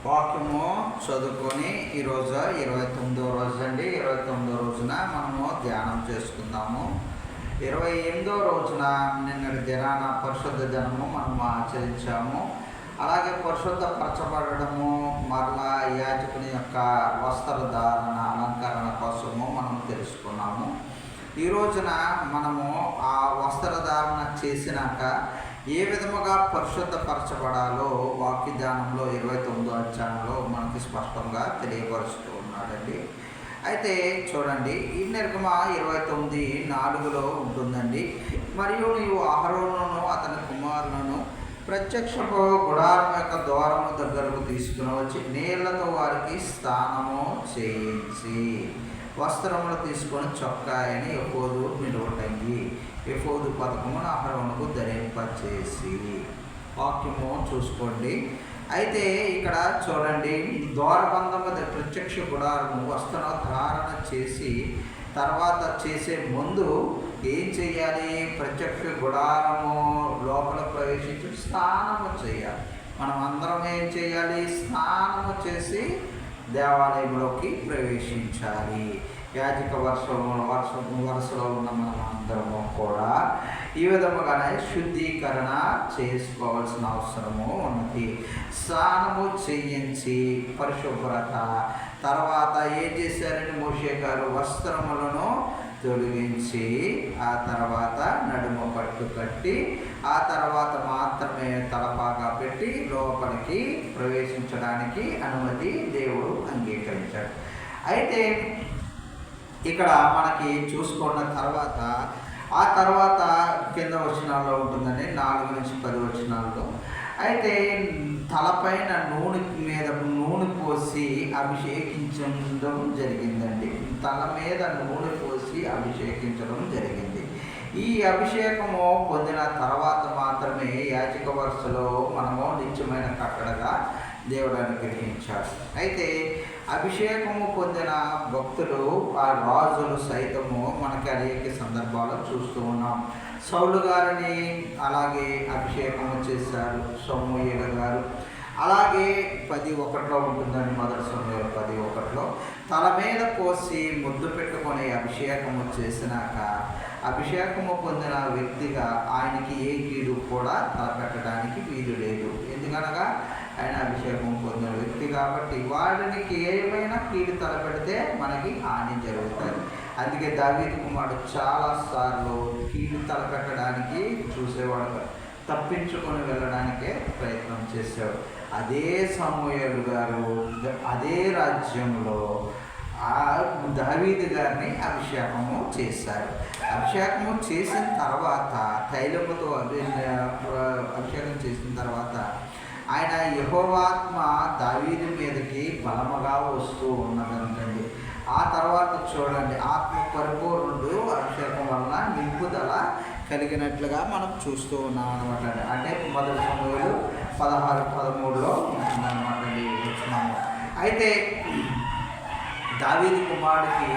వాక్యము చదువుకొని ఈరోజు 29వ రోజు అండి. 29వ రోజున మనము ధ్యానం చేసుకుందాము. 28వ రోజున నిన్నటి దినాన పరిశుద్ధ దినము మనము ఆచరించాము. అలాగే పరిశుద్ధపరచబడము మరలా యాజకుని యొక్క వస్త్రధారణ అలంకరణ కోసము మనం తెలుసుకున్నాము. ఈ రోజున మనము ఆ వస్త్రధారణ చేసినాక ఏ విధముగా పరిశుద్ధపరచబడాలో వాక్య ధ్యానంలో 29వ అధ్యాయంలో మనకి స్పష్టంగా తెలియపరుస్తూ ఉన్నాడండి. అయితే చూడండి, ఈ నిర్గమ 29:4 ఉంటుందండి. మరియు నీవు అహరోనును అతని కుమారులను ప్రత్యక్షపు గుడారం యొక్క ద్వారము దగ్గరకు తీసుకుని వచ్చి నీళ్లతో వారికి స్నానము చేయించి వస్త్రములు తీసుకొని చొక్కాయని ఎఫోదు నిలువటంగి ఎఫోదు పథకమును అహరోనుకు ధరింపచేసి. వాక్యము చూసుకోండి. అయితే ఇక్కడ చూడండి, ద్వారబంధము ప్రత్యక్ష గుడారము వస్త్రధారణ చేసి తర్వాత చేసే ముందు ఏం చేయాలి? ప్రత్యక్ష గుడారము లోపల ప్రవేశించి స్నానము చేయాలి. మనం అందరం ఏం చేయాలి? స్నానము చేసి దేవాలయంలోకి ప్రవేశించాలి. యాజక వరుసలో ఉన్న మనం అందరము కూడా ఈ విధముగానే శుద్ధీకరణ చేసుకోవాల్సిన అవసరము ఉన్నది. స్నానము చేయించి పరిశుభ్రత తర్వాత ఏం చేశారని మోషే గారు వస్త్రములను తొలగించి ఆ తర్వాత నడుము పట్టు కట్టి ఆ తర్వాత మాత్రమే తలపాగా పెట్టి లోపలికి ప్రవేశించడానికి అనుమతి దేవుడు అంగీకరించాడు. అయితే ఇక్కడ మనకి చూసుకున్న తర్వాత ఆ తర్వాత కింద వచనాల్లో ఉంటుందండి, 4-10 వచనాల్లో. అయితే తలపైన నూనె పోసి అభిషేకించడం జరిగిందండి. తల మీద నూనె పోసి అభిషేకించడం జరిగింది. ఈ అభిషేకము పొందిన తర్వాత మాత్రమే యాజక వరుసలో మనము నిత్యమైన కట్టడగా దేవుడు అనుగ్రహించాడు. అయితే అభిషేకము పొందిన భక్తులు ఆ రాజులు సైతము మనకి అనేక సందర్భాలు చూస్తూ ఉన్నాం. సౌలు గారిని అలాగే అభిషేకము చేశారు సమూయేలు గారు. అలాగే 10:1 ఉంటుందండి, మొదటి సమూయేలు 10:1 తల మీద పోసి ముద్దు పెట్టుకొని అభిషేకము చేసినాక అభిషేకము పొందిన వ్యక్తిగా ఆయనకి ఏ కీడు కూడా తలపెట్టడానికి వీలు లేదు. ఎందుకనగా ఆయన అభిషేకం పొందిన వ్యక్తి కాబట్టి వాడికి ఏమైనా కీడు తలపెడితే మనకి హాని జరుగుతుంది. అందుకే దావీదు కుమారుడు చాలాసార్లు కీడు తలపెట్టడానికి చూసేవాడు, తప్పించుకొని వెళ్ళడానికే ప్రయత్నం చేశాడు. అదే సమూయేలు గారు అదే రాజ్యంలో ఆ దావీదు గారిని అభిషేకము చేశారు. అభిషేకము చేసిన తర్వాత తైలముతో అభిషేకం చేసిన తర్వాత ఆయన యెహోవాత్మ దావీదు మీదకి బలముగా వస్తూ ఉన్నదంటండి. ఆ తర్వాత చూడండి, ఆత్మ పరిపూర్ణుడు అభిషేకం వలన నింపుదల కలిగినట్లుగా మనం చూస్తూ ఉన్నాం అనమాట. అంటే మొదటి సమయంలో 16-13 ఉంటుందన్నమాట అండి వచ్చినాము. అయితే దావీదు కుమారుడికి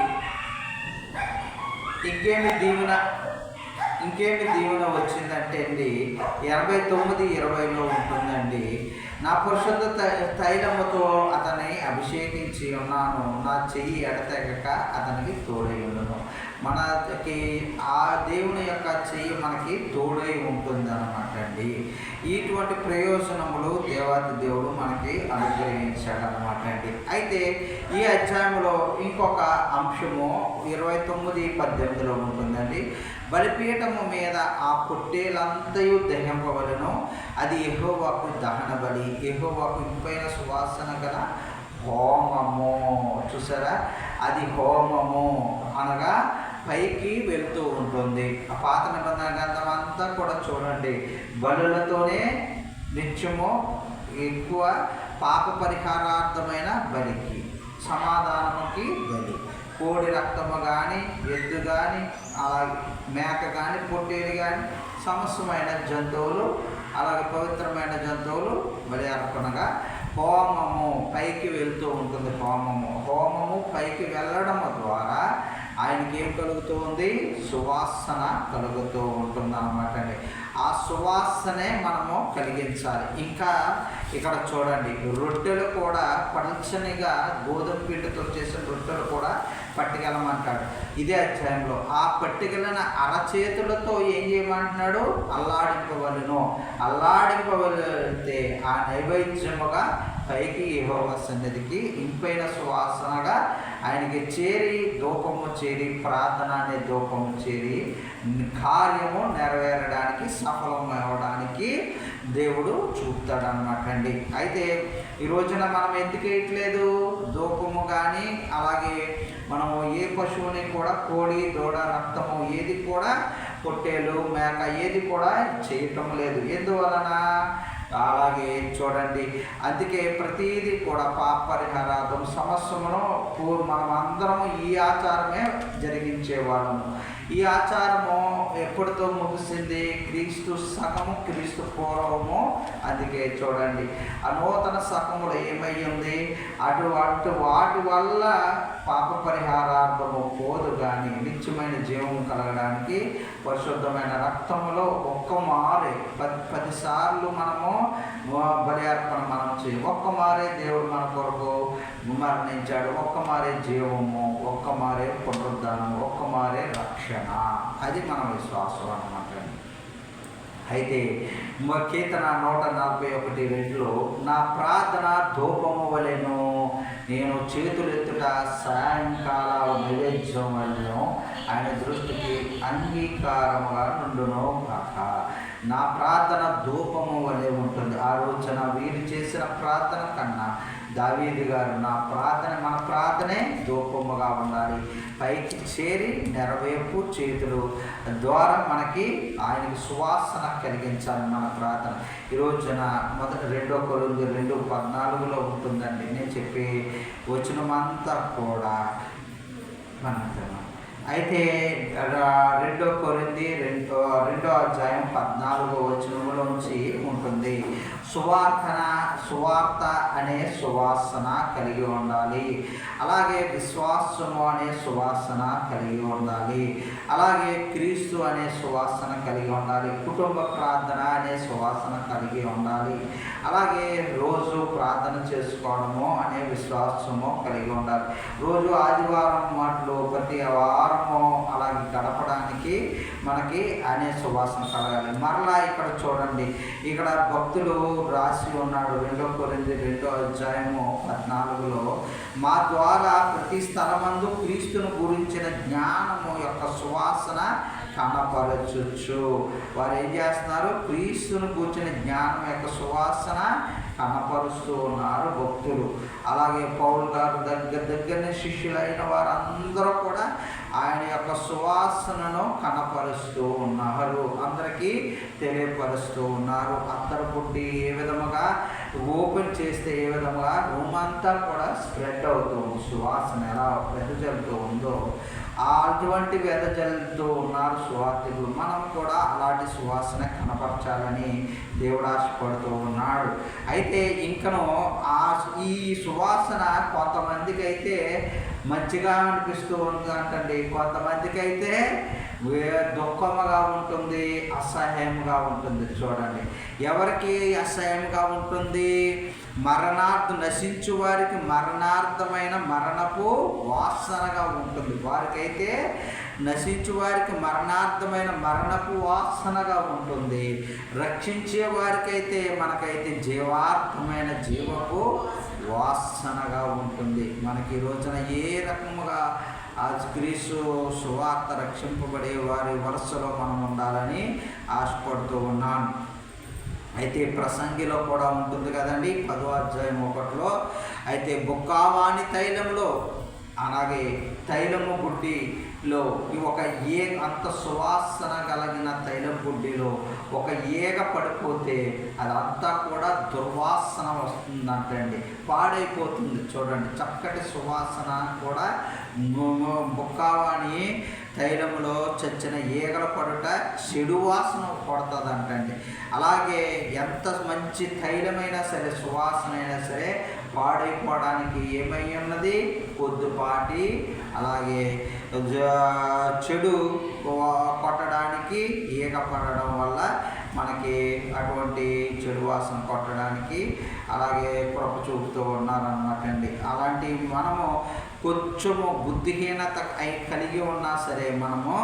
ఇంకేమి దీవెన వచ్చిందంటే అండి 89:20 ఉంటుందండి. నా పరిశుద్ధ తైలముతో అతన్ని అభిషేకించి ఉన్నాను, నా చెయ్యి ఎడతెగక అతనికి తోడై ఉండను. మనకి ఆ దేవుని యొక్క చెయ్యి మనకి తోడై ఉంటుంది అన్నమాట అండి. ఇటువంటి ప్రయోజనములు దేవాది దేవుడు మనకి అనుగ్రహించాడు అన్నమాట అండి. అయితే ఈ అధ్యాయంలో ఇంకొక అంశము 29:18 ఉంటుందండి. బలిపీఠము మీద ఆ పొట్టేలంతయు దహింపవలను, అది యెహోవాకు దహన బలి, యెహోవాకు ఇంపైన సువాసన గల హోమము. చూసారా, అది హోమము అనగా పైకి వెళ్తూ ఉంటుంది. ఆ పాత నిబంధన గ్రంథం అంతా కూడా చూడండి, బలులతోనే నిత్యము ఎక్కువ పాప పరిహారార్థమైన బలికి, సమాధానముకి బలి, కోడి రక్తము కానీ ఎద్దు కానీ అలాగే మేక కానీ పొట్టేలు కానీ సమస్తమైన జంతువులు అలాగే పవిత్రమైన జంతువులు బలి అర్పణగా హోమము పైకి వెళ్తూ ఉంటుంది. హోమము పైకి వెళ్ళడం ద్వారా ఆయనకి ఏం కలుగుతూ ఉంది? సువాసన కలుగుతూ ఉంటుంది అన్నమాట అండి. ఆ సువాసనే మనము కలిగించాలి. ఇంకా ఇక్కడ చూడండి, రొట్టెలు కూడా పల్చనిగా గోధుమ పిండితో చేసిన రొట్టెలు కూడా పట్టుకెళ్ళమంటాడు ఇదే అధ్యాయంలో. ఆ పట్టుకెళ్ళిన అరచేతులతో ఏం చేయమంటున్నాడు? అల్లాడింపవలెను. అల్లాడింపవలితే ఆ నైవేద్యముగా పైకి యెహోవా సన్నిధికి ఇంపైన సువాసనగా ఆయనకి చేరి, ధూపము చేరి, ప్రార్థన అనే ధూపము చేరి కార్యము నెరవేరడానికి, సఫలం అవ్వడానికి దేవుడు చూపుతాడు అన్నమాట అండి. అయితే ఈ రోజున మనం ఎందుకు వేయట్లేదు? ధూపము కానీ అలాగే మనము ఏ పశువుని కూడా, కోడి, దూడ రక్తము ఏది కూడా, పొట్టేలు, మేక ఏది కూడా చేయటం లేదు. ఎందువలన? అలాగే చూడండి, అందుకే ప్రతీది కూడా పాప పరిహారార్థం సమస్యలను మనం అందరము ఈ ఆచారమే జరిగించేవాళ్ళము. ఈ ఆచారము ఎప్పటితో ముగిసింది? క్రీస్తు సగము, క్రీస్తు పూర్వము. అందుకే చూడండి, ఆ నూతన సగములో ఏమయ్యింది? వాటి వల్ల పాప పరిహారార్థము పోదు కానీ నిత్యమైన జీవం కలగడానికి పరిశుద్ధమైన రక్తములో ఒక్క మారే 10 సార్లు మనము బలి అర్పణ మనం చేయం. ఒక్క మారే దేవుడు మన కొరకు మరణించాడు. ఒక్క మారే జీవము, ఒక్క మారే పునరుద్ధానము, ఒక్క మారే రక్షణ. అది మన విశ్వాసం అన్నమాట. అయితే కీర్తన 141:2 నా ప్రార్థన ధూపము వలెను, నేను చేతులెత్తుట సాయంకాల నైవేద్యం వలెను, ఆయన దృష్టికి అంగీకారముగా నుండును కాక. నా ప్రార్థన ధూపము వలె ఉంటుంది. ఆ రోజున వీరు చేసిన ప్రార్థన కన్నా దావీదు గారు మన ప్రార్థనే ధూపముగా ఉండాలి. పైకి చేరి నెరవేర్పు చేతులు ద్వారా మనకి ఆయనకి సువాసన కలిగించాలి మన ప్రార్థన. ఈ రోజున 2 కొరింథీయులు 2:14 ఉంటుందండి. నేను చెప్పే వచనమంతా కూడా మనం అయితే 2 కొరింథీయులు 2:14 ఉంటుంది. సువార్త అనే సువాసన కలిగి ఉండాలి. అలాగే విశ్వాసము అనే సువాసన కలిగి ఉండాలి. అలాగే క్రీస్తు అనే సువాసన కలిగి ఉండాలి. కుటుంబ ప్రార్థన అనే సువాసన కలిగి ఉండాలి. అలాగే రోజు ప్రార్థన చేసుకోవడము అనే విశ్వాసము కలిగి ఉండాలి. రోజు ఆదివారం మాటలు ప్రతి వారము అలాగే గడపడానికి మనకి అనే సువాసన కలగాలి. మరలా ఇక్కడ చూడండి, ఇక్కడ భక్తులు రాసి ఉన్నాడు 2 కొరింథీయులు 2:14 మా ద్వారా ప్రతి స్థలమందు క్రీస్తును గురించిన జ్ఞానము యొక్క సువాసన కనపరచొచ్చు. వారు ఏం చేస్తున్నారు? క్రీస్తును కూర్చున్న జ్ఞానం యొక్క సువాసన కనపరుస్తూ ఉన్నారు భక్తులు. అలాగే పౌలు గారు దగ్గరనే శిష్యులైన వారందరూ కూడా ఆయన యొక్క సువాసనను కనపరుస్తూ ఉన్నారు, అందరికీ తెలియపరుస్తూ ఉన్నారు. అత్తరు పుట్టి ఏ విధముగా ఓపెన్ చేస్తే ఏ విధముగా రూమ్ అంతా కూడా స్ప్రెడ్ అవుతుంది, సువాసన ఎలా వెదజల్లుతూ ఉందో అటువంటి వెదజల్లుతూ ఉన్నారు సువార్తికులు. మనం కూడా అలాంటి సువాసన కనపరచాలని దేవుడు ఆశపడుతూ ఉన్నాడు. అయితే ఇంకను ఈ సువాసన కొంతమందికి అయితే మంచిగా అనిపిస్తూ ఉంటుందంటండి, కొంతమందికి అయితే దుఃఖముగా ఉంటుంది, అసహ్యంగా ఉంటుంది. చూడండి, ఎవరికి అసహ్యంగా ఉంటుంది? నశించు వారికి మరణార్థమైన మరణపు వాసనగా ఉంటుంది. వారికైతే నశించు వారికి మరణార్థమైన మరణపు వాసనగా ఉంటుంది. రక్షించే వారికైతే మనకైతే జీవార్థమైన జీవపు వాసనగా ఉంటుంది. మనకి ఈ రోజున ఏ రకముగా క్రీస్తు సువార్త రక్షింపబడే వారి వరుసలో మనం ఉండాలని ఆశపడుతూ ఉన్నాను. అయితే ప్రసంగిలో కూడా ఉంటుంది కదండి 10:1 అయితే బొక్కావాణి తైలంలో అలాగే తైలము బుడ్డిలో అంత సువాసన కలిగిన తైలం బుడ్డిలో ఒక ఈగ పడిపోతే అదంతా కూడా దుర్వాసన వస్తుందంటండి, పాడైపోతుంది. చూడండి, చక్కటి సువాసన కూడా బొక్కావాణి తైలములో చచ్చిన ఈగల పడుట చెడు వాసన కొడుతుందంటండి. అలాగే ఎంత మంచి తైలమైనా సరే, సువాసన అయినా సరే పాడైపోవడానికి ఏమై ఉన్నది? కొద్దిపాటి. అలాగే చెడు కొట్టడానికి ఈగ పడడం వల్ల మనకి అటువంటి చెడు వాసన కొట్టడానికి అలాగే కృప చూపుతూ ఉన్నారన్నమాట అండి. అలాంటి మనము కొంచెము బుద్ధిహీనత కలిగి ఉన్నా సరే మనము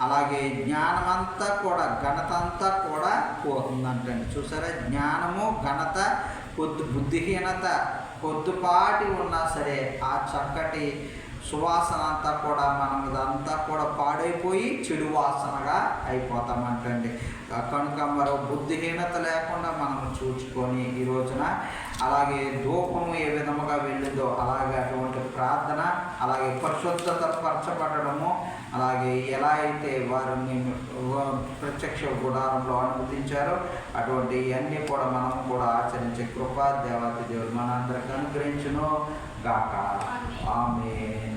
అలాగే జ్ఞానమంతా కూడా, ఘనత అంతా కూడా పోతుందంటండి. చూసారా, జ్ఞానము, ఘనత, బుద్ధిహీనత కొద్దిపాటి ఉన్నా సరే ఆ చక్కటి సువాసన అంతా కూడా మనదంతా కూడా పాడైపోయి చెడు వాసనగా అయిపోతామంటండి. కనుక మరో బుద్ధిహీనత లేకుండా మనం చూసుకొని ఈ రోజున అలాగే ధూపము ఏ విధముగా వెళ్ళిందో అలాగే అటువంటి ప్రార్థన, అలాగే పరిశుద్ధత పరచబడము, అలాగే ఎలా అయితే వారిని ప్రత్యక్ష గుడారంలో అనుమతించారో అటువంటి అన్నీ కూడా మనం కూడా ఆచరించే కృప దేవాతి దేవుడు మనందరికీ అనుగ్రహించును గాక. ఆమేన్.